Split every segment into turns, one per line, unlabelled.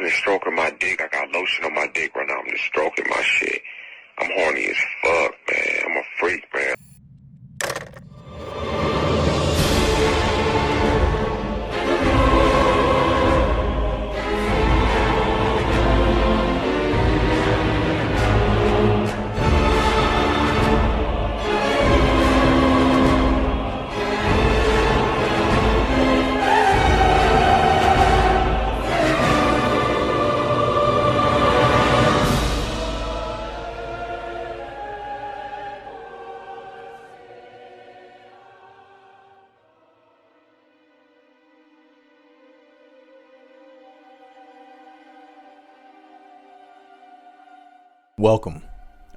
just stroking my dick. I got lotion on my dick right now. I'm just stroking my shit. I'm horny as fuck, man. I'm a freak, man.
Welcome,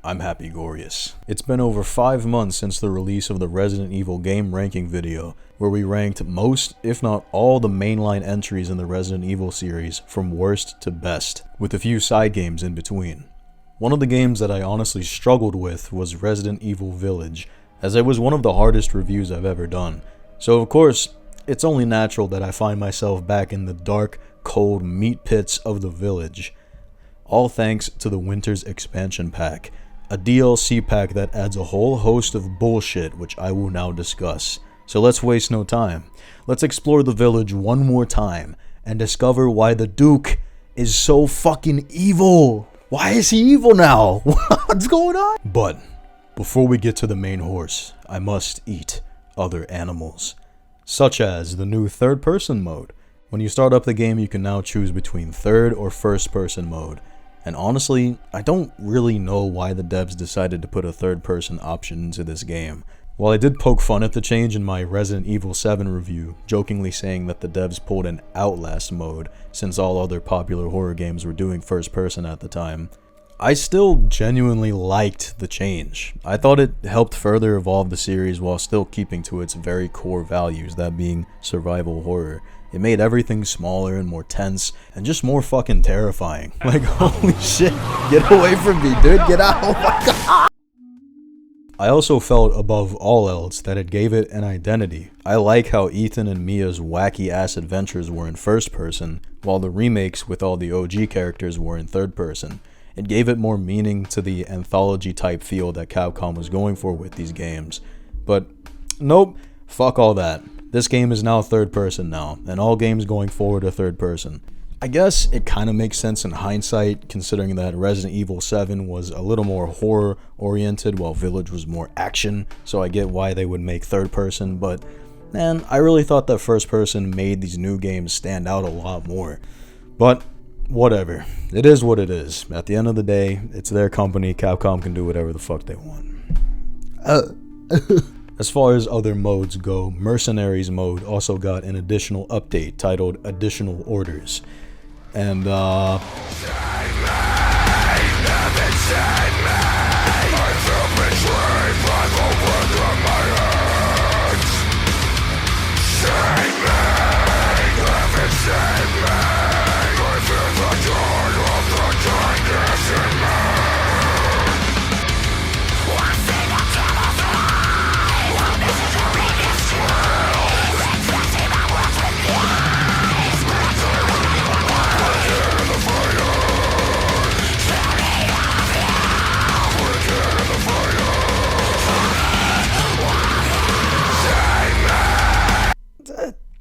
I'm Happy Glorious. It's been over 5 months since the release of the Resident Evil game ranking video, where we ranked most, if not all, the mainline entries in the Resident Evil series from worst to best, with a few side games in between. One of the games that I honestly struggled with was Resident Evil Village, as it was one of the hardest reviews I've ever done. So of course, it's only natural that I find myself back in the dark, cold meat pits of the village. All thanks to the Winter's Expansion Pack, a DLC pack that adds a whole host of bullshit which I will now discuss. So let's waste no time. Let's explore the village one more time and discover why the Duke is so fucking evil. Why is he evil now? What's going on? But before we get to the main horse, I must eat other animals, such as the new third-person mode. When you start up the game, you can now choose between third or first-person mode. And honestly, I don't really know why the devs decided to put a third-person option into this game. While I did poke fun at the change in my Resident Evil 7 review, jokingly saying that the devs pulled an Outlast mode since all other popular horror games were doing first-person at the time, I still genuinely liked the change. I thought it helped further evolve the series while still keeping to its very core values, that being survival horror. It made everything smaller and more tense, and just more fucking terrifying. Like, holy shit, get away from me, dude, get out, oh my god! I also felt, above all else, that it gave it an identity. I like how Ethan and Mia's wacky-ass adventures were in first person, while the remakes with all the OG characters were in third person. It gave it more meaning to the anthology-type feel that Capcom was going for with these games. But, nope, fuck all that. This game is now third person now, and all games going forward are third person. I guess it kinda makes sense in hindsight, considering that Resident Evil 7 was a little more horror oriented while Village was more action, so I get why they would make third person, but man, I really thought that first person made these new games stand out a lot more. But whatever, it is what it is. At the end of the day, it's their company, Capcom can do whatever the fuck they want. As far as other modes go, Mercenaries mode also got an additional update titled Additional Orders. And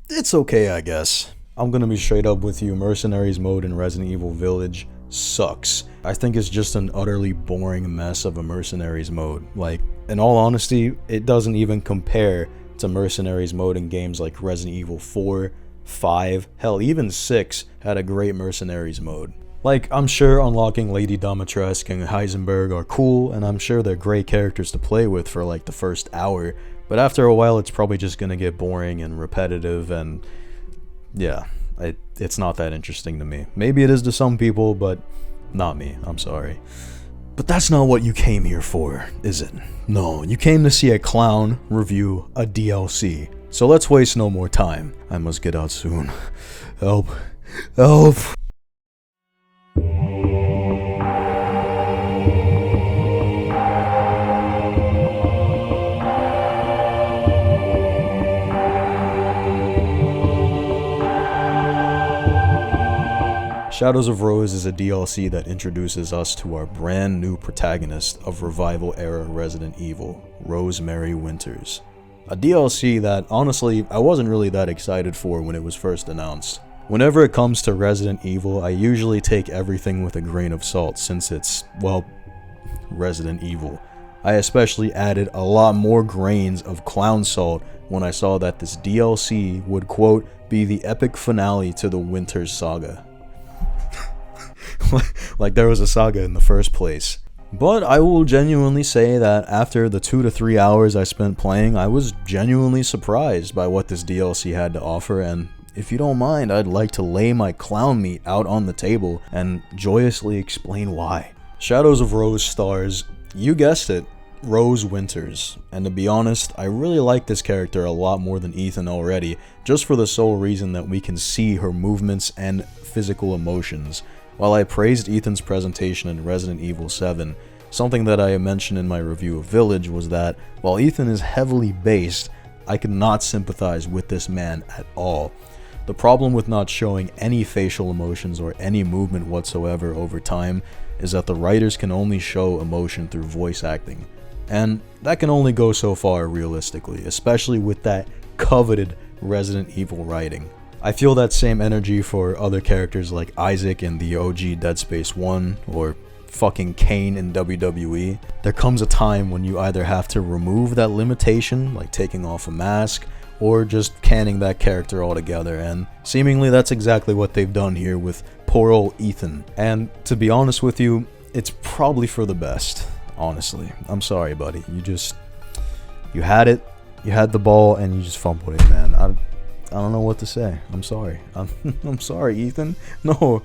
it's okay, I guess. I'm gonna be straight up with you, Mercenaries mode in Resident Evil Village sucks. I think it's just an utterly boring mess of a Mercenaries mode. Like, in all honesty, it doesn't even compare to Mercenaries mode in games like Resident Evil 4, 5, hell, even 6 had a great Mercenaries mode. Like, I'm sure unlocking Lady Dimitrescu and Heisenberg are cool, and I'm sure they're great characters to play with for like the first hour, but after a while it's probably just gonna get boring and repetitive, and yeah, it's not that interesting to me. Maybe it is to some people, but not me, I'm sorry. But that's not what you came here for, is it? No, you came to see a clown review a DLC. So let's waste no more time. I must get out soon. Help. Help. Shadows of Rose is a DLC that introduces us to our brand new protagonist of Revival-era Resident Evil, Rosemary Winters. A DLC that, honestly, I wasn't really that excited for when it was first announced. Whenever it comes to Resident Evil, I usually take everything with a grain of salt since it's, well, Resident Evil. I especially added a lot more grains of clown salt when I saw that this DLC would, quote, be the epic finale to the Winters saga. Like there was a saga in the first place. But I will genuinely say that after the 2 to 3 hours I spent playing, I was genuinely surprised by what this DLC had to offer, and if you don't mind, I'd like to lay my clown meat out on the table and joyously explain why. Shadows of Rose stars, you guessed it, Rose Winters, and to be honest, I really like this character a lot more than Ethan already, just for the sole reason that we can see her movements and physical emotions. While I praised Ethan's presentation in Resident Evil 7, something that I mentioned in my review of Village was that, while Ethan is heavily based, I could not sympathize with this man at all. The problem with not showing any facial emotions or any movement whatsoever over time is that the writers can only show emotion through voice acting. And that can only go so far realistically, especially with that coveted Resident Evil writing. I feel that same energy for other characters like Isaac in the OG Dead Space 1 or fucking Kane in WWE. There comes a time when you either have to remove that limitation, like taking off a mask, or just canning that character altogether, and seemingly that's exactly what they've done here with poor old Ethan. And to be honest with you, it's probably for the best. Honestly, I'm sorry, buddy. You had it, you had the ball, and you just fumbled it, man. I don't know what to say. I'm sorry. I'm sorry, Ethan. No,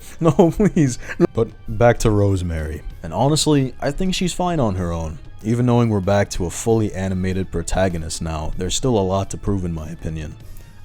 please. But back to Rosemary. And honestly, I think she's fine on her own. Even knowing we're back to a fully animated protagonist now, there's still a lot to prove in my opinion.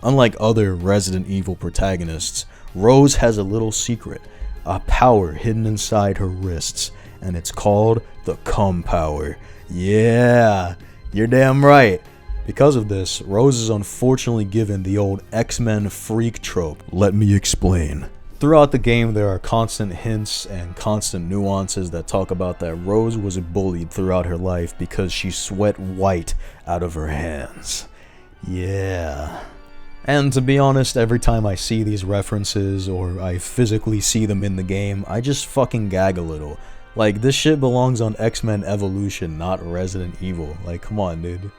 Unlike other Resident Evil protagonists, Rose has a little secret, a power hidden inside her wrists, and it's called the Cum Power. Yeah, you're damn right. Because of this, Rose is unfortunately given the old X-Men freak trope. Let me explain. Throughout the game, there are constant hints and constant nuances that talk about that Rose was bullied throughout her life because she sweat white out of her hands. Yeah. And to be honest, every time I see these references or I physically see them in the game, I just fucking gag a little. Like, this shit belongs on X-Men Evolution, not Resident Evil. Like, come on, dude.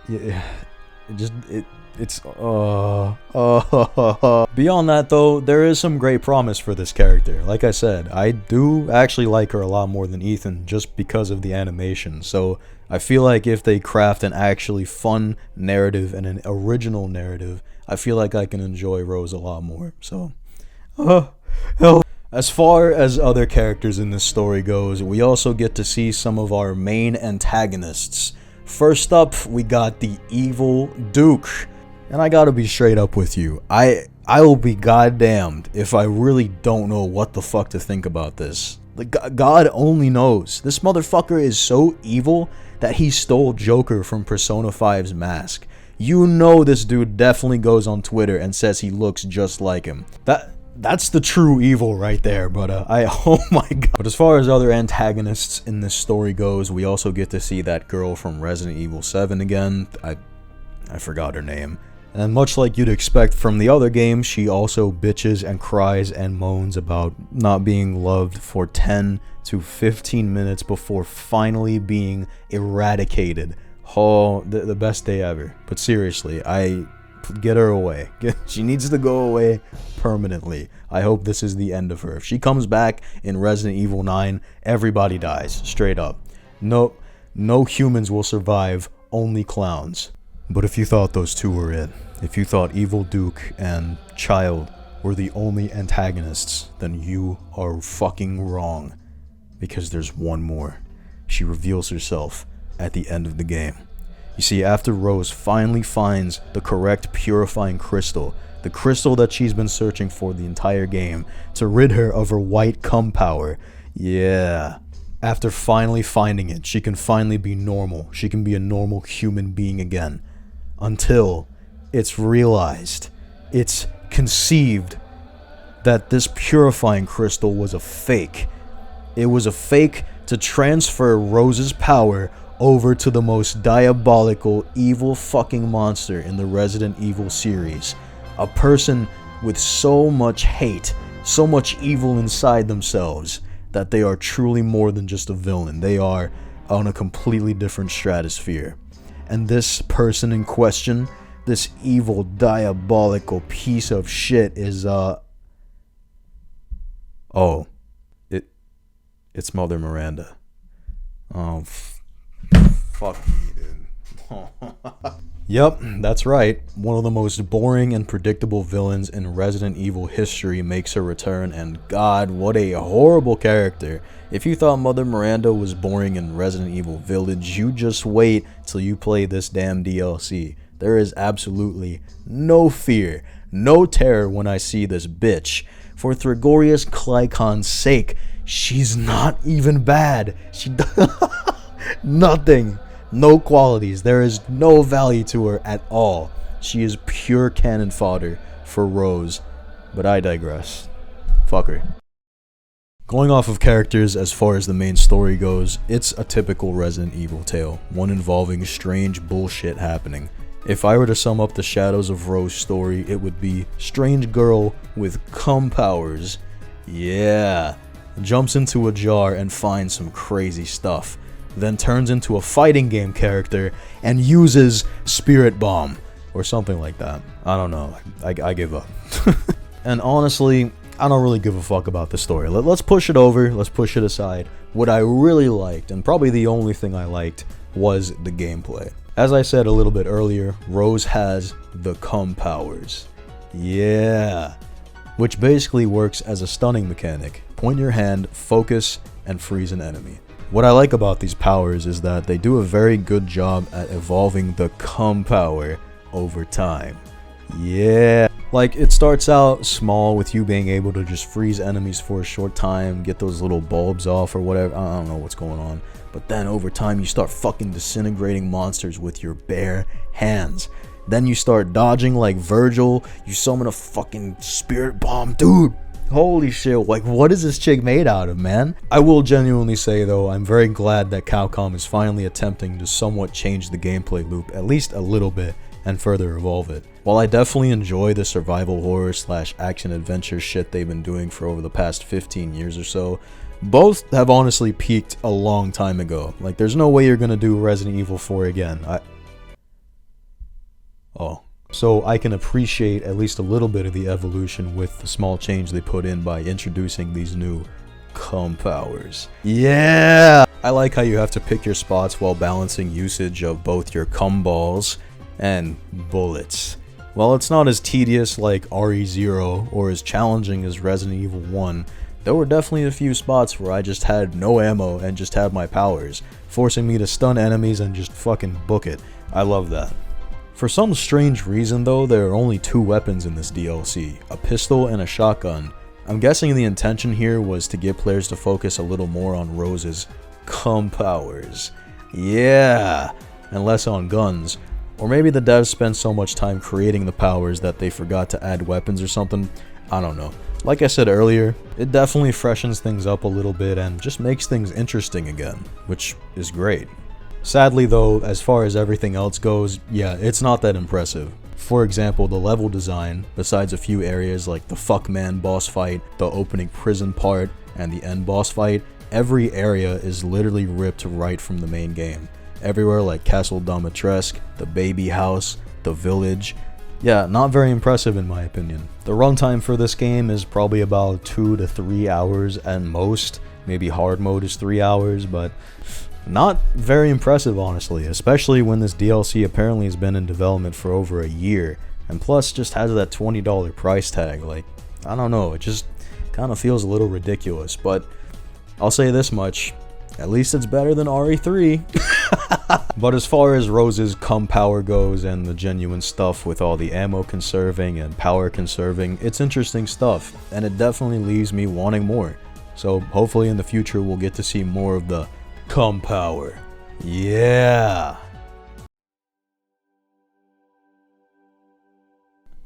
Yeah, Beyond that though, there is some great promise for this character. Like I said, I do actually like her a lot more than Ethan just because of the animation. So I feel like if they craft an actually fun narrative and an original narrative, I feel like I can enjoy Rose a lot more. So, hell. As far as other characters in this story goes, we also get to see some of our main antagonists. First up, we got the evil Duke. And I gotta be straight up with you. I will be goddamned if I really don't know what the fuck to think about this. Like, God only knows. This motherfucker is so evil that he stole Joker from Persona 5's mask. You know this dude definitely goes on Twitter and says he looks just like him. That's the true evil right there, but oh my god. But as far as other antagonists in this story goes, we also get to see that girl from Resident Evil 7 again. I forgot her name. And much like you'd expect from the other game, she also bitches and cries and moans about not being loved for 10 to 15 minutes before finally being eradicated. Oh, the best day ever. But seriously, get her away. She needs to go away permanently. I hope this is the end of her. If she comes back in Resident Evil 9, everybody dies. Straight up. No humans will survive, only clowns. But if you thought those two were it, if you thought Evil Duke and Child were the only antagonists, then you are fucking wrong. Because there's one more. She reveals herself at the end of the game. You see, after Rose finally finds the correct purifying crystal, the crystal that she's been searching for the entire game, to rid her of her white cum power, yeah. After finally finding it, she can finally be normal. She can be a normal human being again. Until it's realized, it's conceived, that this purifying crystal was a fake. It was a fake to transfer Rose's power over to the most diabolical, evil fucking monster in the Resident Evil series. A person with so much hate, so much evil inside themselves, that they are truly more than just a villain. They are on a completely different stratosphere. And this person in question, this evil, diabolical piece of shit is, oh, it's Mother Miranda. Oh, fuck me, dude. Yep, that's right. One of the most boring and predictable villains in Resident Evil history makes a return, and God, what a horrible character. If you thought Mother Miranda was boring in Resident Evil Village, you just wait till you play this damn DLC. There is absolutely no fear, no terror when I see this bitch. For Thragorius Clycon's sake, she's not even bad. She nothing. No qualities. There is no value to her at all. She is pure cannon fodder for Rose. But I digress. Fuck her. Going off of characters as far as the main story goes, it's a typical Resident Evil tale, one involving strange bullshit happening. If I were to sum up the Shadows of Rose story, it would be strange girl with cum powers. Yeah. Jumps into a jar and finds some crazy stuff. Then turns into a fighting game character and uses Spirit Bomb. Or something like that. I don't know. I give up. And honestly, I don't really give a fuck about the story. Let's push it over. Let's push it aside. What I really liked, and probably the only thing I liked, was the gameplay. As I said a little bit earlier, Rose has the cum powers. Yeah. Which basically works as a stunning mechanic. Point your hand, focus, and freeze an enemy. What I like about these powers is that they do a very good job at evolving the cum power over time. Yeah. Like, it starts out small with you being able to just freeze enemies for a short time, get those little bulbs off or whatever. I don't know what's going on. But then over time you start fucking disintegrating monsters with your bare hands. Then you start dodging like Virgil. You summon a fucking spirit bomb. Dude, holy shit, like what is this chick made out of, man? I will genuinely say though, I'm very glad that Capcom is finally attempting to somewhat change the gameplay loop, at least a little bit, and further evolve it. While I definitely enjoy the survival horror / action adventure shit they've been doing for over the past 15 years or so, both have honestly peaked a long time ago. Like, there's no way you're gonna do Resident Evil 4 again. So I can appreciate at least a little bit of the evolution with the small change they put in by introducing these new cum powers. Yeah! I like how you have to pick your spots while balancing usage of both your cum balls and bullets. While it's not as tedious like RE0 or as challenging as Resident Evil 1, there were definitely a few spots where I just had no ammo and just had my powers, forcing me to stun enemies and just fucking book it. I love that. For some strange reason though, there are only 2 weapons in this DLC, a pistol and a shotgun. I'm guessing the intention here was to get players to focus a little more on Rose's cum powers. Yeah, and less on guns. Or maybe the devs spent so much time creating the powers that they forgot to add weapons or something. I don't know. Like I said earlier, it definitely freshens things up a little bit and just makes things interesting again, which is great. Sadly though, as far as everything else goes, yeah, it's not that impressive. For example, the level design, besides a few areas like the fuckman boss fight, the opening prison part, and the end boss fight, every area is literally ripped right from the main game. Everywhere like Castle Dimitrescu, the baby house, the village. Yeah, not very impressive in my opinion. The runtime for this game is probably about 2 to 3 hours at most. Maybe hard mode is 3 hours, but not very impressive honestly, especially when this DLC apparently has been in development for over a year, and plus just has that $20 price tag. Like, I don't know, it just kind of feels a little ridiculous, but I'll say this much, at least it's better than RE3. But as far as Rose's cum power goes and the genuine stuff with all the ammo conserving and power conserving, it's interesting stuff, and it definitely leaves me wanting more. So hopefully in the future we'll get to see more of the cum power. Yeah!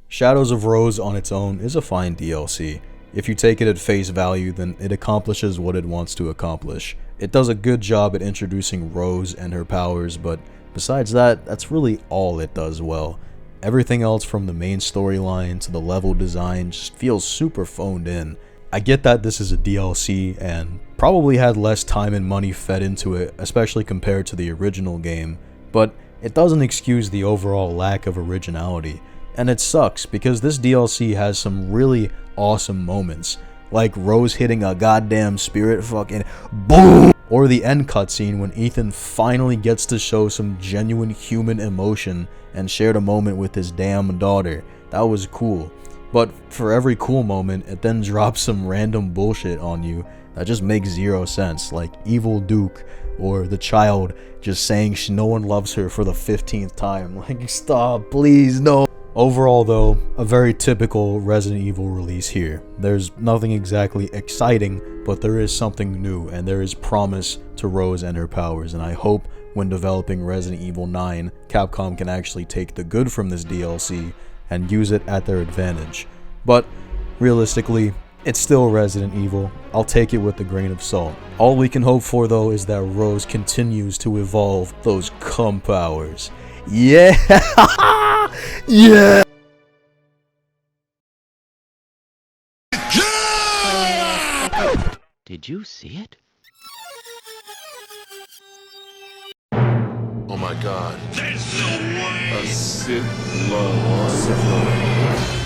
Shadows of Rose on its own is a fine DLC. If you take it at face value, then it accomplishes what it wants to accomplish. It does a good job at introducing Rose and her powers, but besides that, that's really all it does well. Everything else from the main storyline to the level design just feels super phoned in. I get that this is a DLC and probably had less time and money fed into it, especially compared to the original game, but it doesn't excuse the overall lack of originality. And it sucks because this DLC has some really awesome moments, like Rose hitting a goddamn spirit fucking boom, or the end cutscene when Ethan finally gets to show some genuine human emotion and shared a moment with his damn daughter. That was cool. But for every cool moment, it then drops some random bullshit on you that just makes zero sense, like Evil Duke, or the child just saying no one loves her for the 15th time. Like, stop, please, no. Overall though, a very typical Resident Evil release here. There's nothing exactly exciting, but there is something new, and there is promise to Rose and her powers, and I hope when developing Resident Evil 9, Capcom can actually take the good from this DLC and use it at their advantage. But realistically, it's still Resident Evil. I'll take it with a grain of salt. All we can hope for though is that Rose continues to evolve those cum powers. Yeah! Yeah!
Did you see it?
Oh my god. There's no way. A Sith Lord.